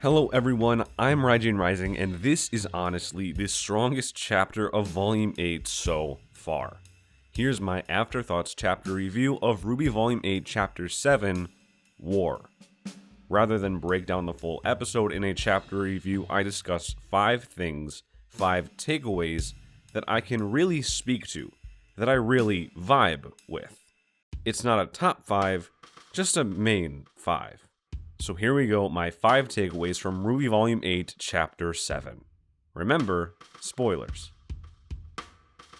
Hello everyone, I'm Jaune Rising, and this is honestly the strongest chapter of Volume 8 so far. Here's my afterthoughts chapter review of RWBY Volume 8 Chapter 7, War. Rather than break down the full episode in a chapter review, I discuss 5 things, 5 takeaways that I can really speak to, that I really vibe with. It's not a top 5, just a main 5. So here we go, my 5 takeaways from RWBY Volume 8, Chapter 7. Remember, spoilers.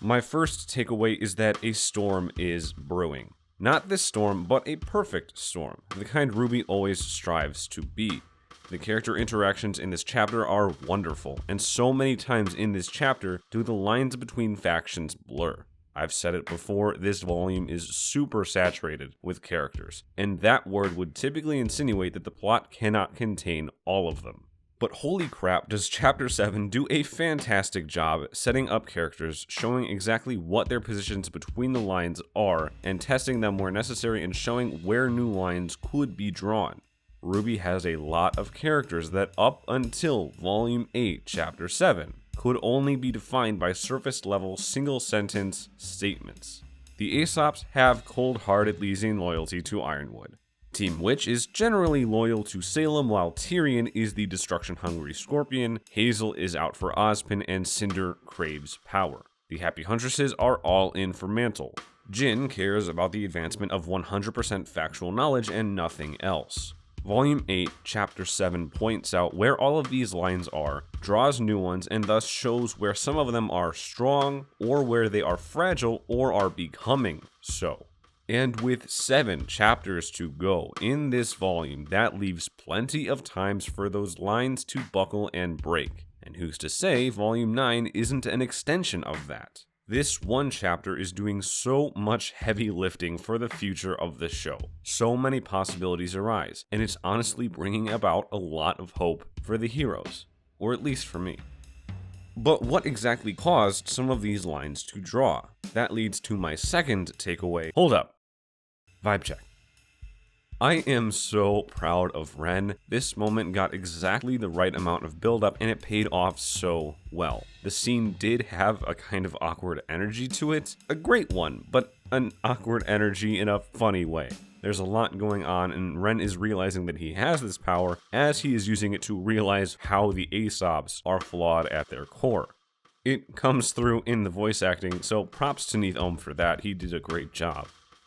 My first takeaway is that a storm is brewing. Not this storm, but a perfect storm, the kind RWBY always strives to be. The character interactions in this chapter are wonderful, and so many times in this chapter do the lines between factions blur. I've said it before, this volume is super saturated with characters, and that word would typically insinuate that the plot cannot contain all of them. But holy crap, does Chapter 7 do a fantastic job setting up characters, showing exactly what their positions between the lines are, and testing them where necessary and showing where new lines could be drawn. RWBY has a lot of characters that up until Volume 8, Chapter 7, could only be defined by surface-level single-sentence statements. The Aesops have cold-hearted Lysian loyalty to Ironwood. Team Witch is generally loyal to Salem, while Tyrion is the destruction-hungry Scorpion, Hazel is out for Ozpin, and Cinder craves power. The Happy Huntresses are all in for Mantle. Jin cares about the advancement of 100% factual knowledge and nothing else. Volume 8, Chapter 7 points out where all of these lines are, draws new ones, and thus shows where some of them are strong, or where they are fragile, or are becoming so. And with 7 chapters to go in this volume, that leaves plenty of times for those lines to buckle and break. And who's to say Volume 9 isn't an extension of that? This one chapter is doing so much heavy lifting for the future of the show. So many possibilities arise, and it's honestly bringing about a lot of hope for the heroes, or at least for me. But what exactly caused some of these lines to draw? That leads to my second takeaway. Hold up. Vibe check. I am so proud of Ren. This moment got exactly the right amount of build-up, and it paid off so well. The scene did have a kind of awkward energy to it. A great one, but an awkward energy in a funny way. There's a lot going on, and Ren is realizing that he has this power as he is using it to realize how the Aesops are flawed at their core. It comes through in the voice acting, so props to Neith Ohm for that. He did a great job.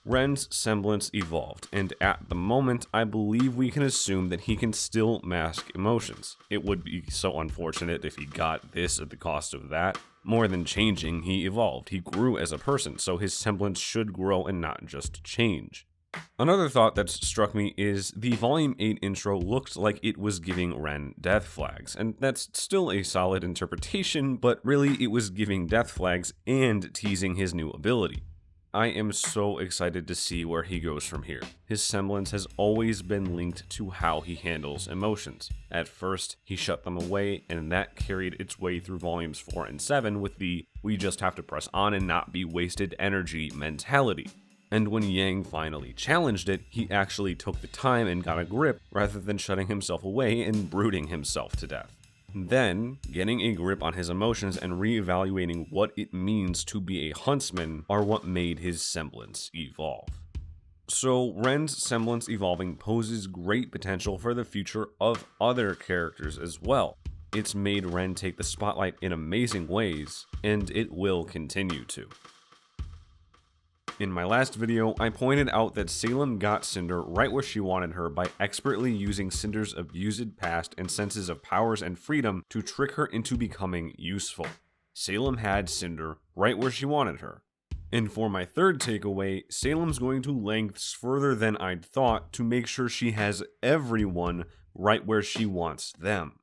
Ren's semblance evolved, and at the moment, I believe we can assume that he can still mask emotions. It would be so unfortunate if he got this at the cost of that. More than changing, he evolved. He grew as a person, so his semblance should grow and not just change. Another thought that's struck me is the Volume 8 intro looked like it was giving Ren death flags, and that's still a solid interpretation, but really it was giving death flags and teasing his new ability. I am so excited to see where he goes from here. His semblance has always been linked to how he handles emotions. At first, he shut them away, and that carried its way through volumes 4 and 7 with the "we just have to press on and not be wasted energy" mentality. And when Yang finally challenged it, he actually took the time and got a grip rather than shutting himself away and brooding himself to death. Then, getting a grip on his emotions and reevaluating what it means to be a huntsman are what made his semblance evolve. So, Ren's semblance evolving poses great potential for the future of other characters as well. It's made Ren take the spotlight in amazing ways, and it will continue to. In my last video, I pointed out that Salem got Cinder right where she wanted her by expertly using Cinder's abused past and senses of powers and freedom to trick her into becoming useful. Salem had Cinder right where she wanted her. And for my third takeaway, Salem's going to lengths further than I'd thought to make sure she has everyone right where she wants them.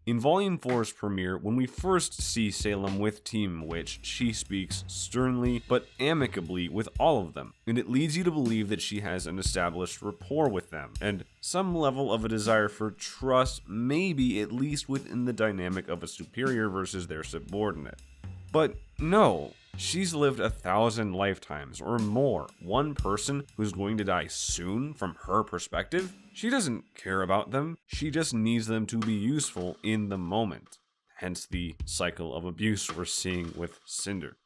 In Volume 4's premiere, when we first see Salem with Team Witch, she speaks sternly but amicably with all of them, and it leads you to believe that she has an established rapport with them, and some level of a desire for trust, maybe at least within the dynamic of a superior versus their subordinate. But no, she's lived 1,000 lifetimes or more. One person who's going to die soon from her perspective, she doesn't care about them. She just needs them to be useful in the moment. Hence the cycle of abuse we're seeing with Cinder.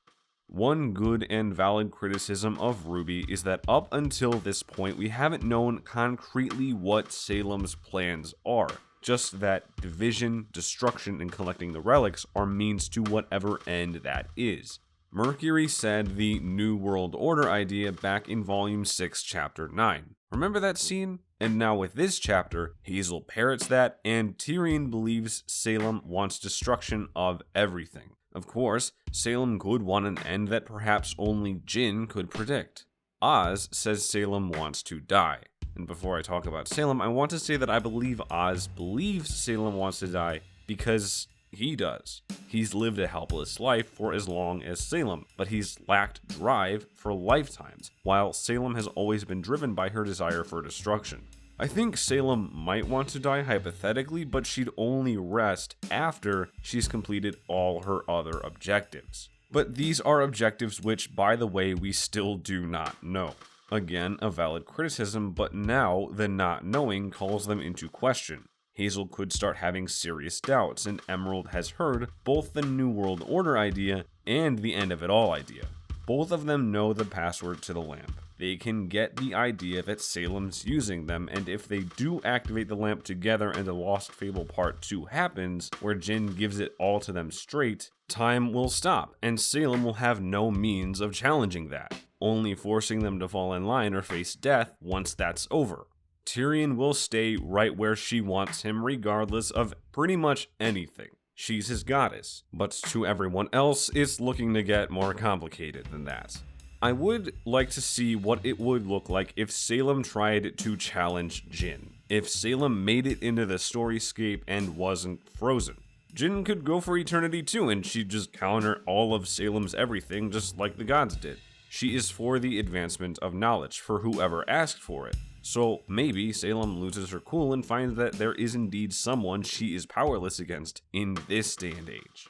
One good and valid criticism of RWBY is that up until this point, we haven't known concretely what Salem's plans are. Just that division, destruction, and collecting the relics are means to whatever end that is. Mercury said the New World Order idea back in Volume 6, Chapter 9. Remember that scene? And now with this chapter, Hazel parrots that, and Tyrion believes Salem wants destruction of everything. Of course, Salem could want an end that perhaps only Jin could predict. Oz says Salem wants to die. And before I talk about Salem, I want to say that I believe Oz believes Salem wants to die because he does. He's lived a helpless life for as long as Salem, but he's lacked drive for lifetimes, while Salem has always been driven by her desire for destruction. I think Salem might want to die hypothetically, but she'd only rest after she's completed all her other objectives. But these are objectives which, by the way, we still do not know. Again, a valid criticism, but now the not knowing calls them into question. Hazel could start having serious doubts, and Emerald has heard both the New World Order idea and the end of it all idea. Both of them know the password to the lamp. They can get the idea that Salem's using them, and if they do activate the lamp together and a Lost Fable Part 2 happens, where Jin gives it all to them straight, time will stop, and Salem will have no means of challenging that, only forcing them to fall in line or face death once that's over. Tyrion will stay right where she wants him regardless of pretty much anything. She's his goddess, but to everyone else, it's looking to get more complicated than that. I would like to see what it would look like if Salem tried to challenge Jin. If Salem made it into the storyscape and wasn't frozen. Jin could go for eternity too, and she'd just counter all of Salem's everything just like the gods did. She is for the advancement of knowledge, for whoever asked for it. So maybe Salem loses her cool and finds that there is indeed someone she is powerless against in this day and age.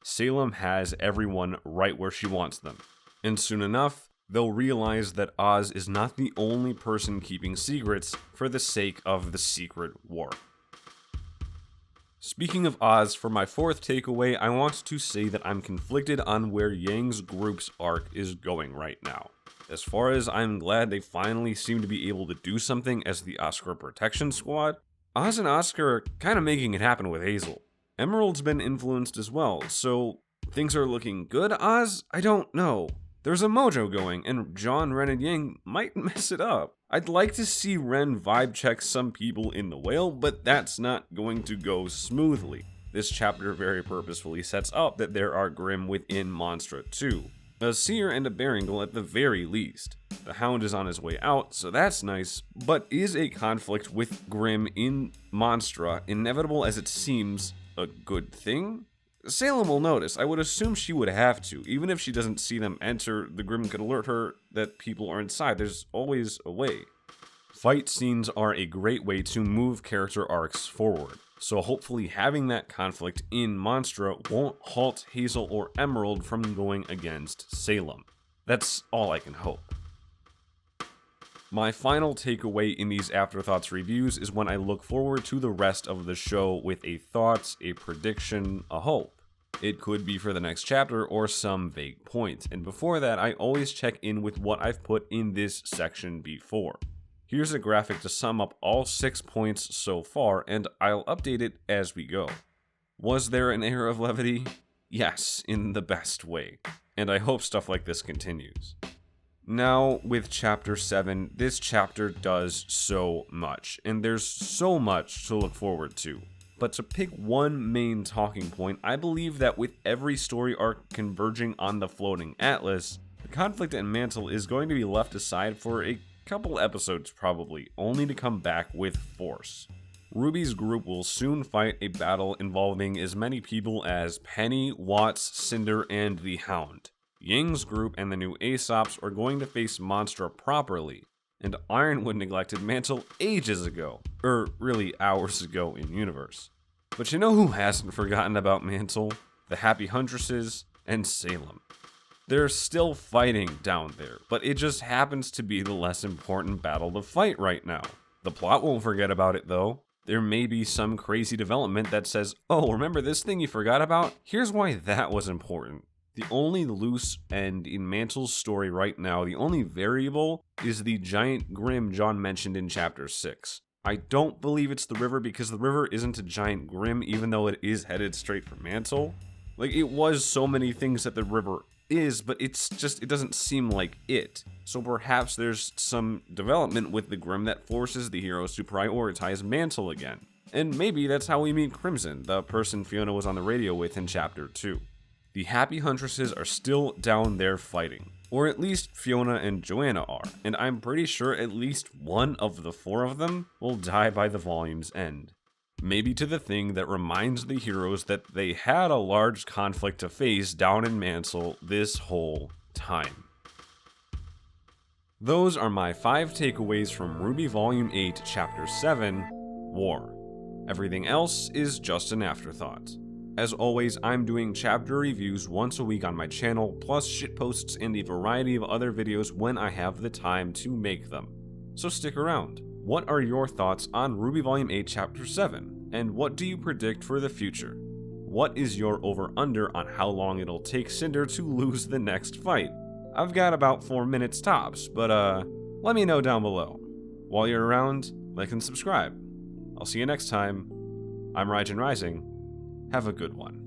Salem has everyone right where she wants them. And soon enough, they'll realize that Oz is not the only person keeping secrets for the sake of the secret war. Speaking of Oz, for my fourth takeaway, I want to say that I'm conflicted on where Yang's group's arc is going right now. As far as I'm glad they finally seem to be able to do something as the Oscar Protection Squad, Oz and Oscar are kind of making it happen with Hazel. Emerald's been influenced as well, so things are looking good. Oz? I don't know. There's a mojo going, and Jaune, Ren, and Yang might mess it up. I'd like to see Ren vibe check some people in the whale, but that's not going to go smoothly. This chapter very purposefully sets up that there are Grimm within Monstra too. A seer and a Barringle at the very least. The Hound is on his way out, so that's nice, but is a conflict with Grimm in Monstra inevitable as it seems a good thing? Salem will notice. I would assume she would have to. Even if she doesn't see them enter, the Grimm could alert her that people are inside. There's always a way. Fight scenes are a great way to move character arcs forward. So hopefully having that conflict in Monstra won't halt Hazel or Emerald from going against Salem. That's all I can hope. My final takeaway in these Afterthoughts reviews is when I look forward to the rest of the show with a thought, a prediction, a hope. It could be for the next chapter or some vague point, and before that I always check in with what I've put in this section before. Here's a graphic to sum up all 6 points so far, and I'll update it as we go. Was there an air of levity? Yes, in the best way, and I hope stuff like this continues. Now, with Chapter 7, this chapter does so much, and there's so much to look forward to. But to pick one main talking point, I believe that with every story arc converging on the floating atlas, the conflict at Mantle is going to be left aside for a couple episodes probably, only to come back with force. RWBY's group will soon fight a battle involving as many people as Penny, Watts, Cinder, and the Hound. Yang's group and the new Aesops are going to face Monstra properly, and Ironwood neglected Mantle ages ago, really hours ago in universe. But you know who hasn't forgotten about Mantle? The Happy Huntresses, and Salem. They're still fighting down there, but it just happens to be the less important battle to fight right now. The plot won't forget about it though. There may be some crazy development that says, oh, remember this thing you forgot about? Here's why that was important. The only loose end in Mantle's story right now, the only variable, is the giant Grimm Jaune mentioned in chapter 6. I don't believe it's the river because the river isn't a giant Grimm, even though it is headed straight for Mantle. Like, it was so many things that the river is, but it doesn't seem like it. So perhaps there's some development with the Grimm that forces the heroes to prioritize Mantle again. And maybe that's how we meet Crimson, the person Fiona was on the radio with in chapter 2. The Happy Huntresses are still down there fighting. Or at least Fiona and Joanna are, and I'm pretty sure at least one of the 4 of them will die by the volume's end. Maybe to the thing that reminds the heroes that they had a large conflict to face down in Mantle this whole time. Those are my 5 takeaways from RWBY Volume 8, Chapter 7, War. Everything else is just an afterthought. As always, I'm doing chapter reviews once a week on my channel, plus shitposts and a variety of other videos when I have the time to make them. So stick around. What are your thoughts on RWBY Volume 8 Chapter 7? And what do you predict for the future? What is your over-under on how long it'll take Cinder to lose the next fight? I've got about 4 minutes tops, but let me know down below. While you're around, like and subscribe. I'll see you next time. I'm Raijin Rising. Have a good one.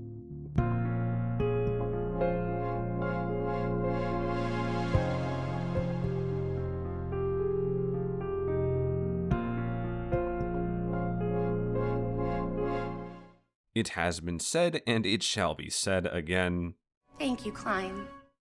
It has been said, and it shall be said again. Thank you, Klein.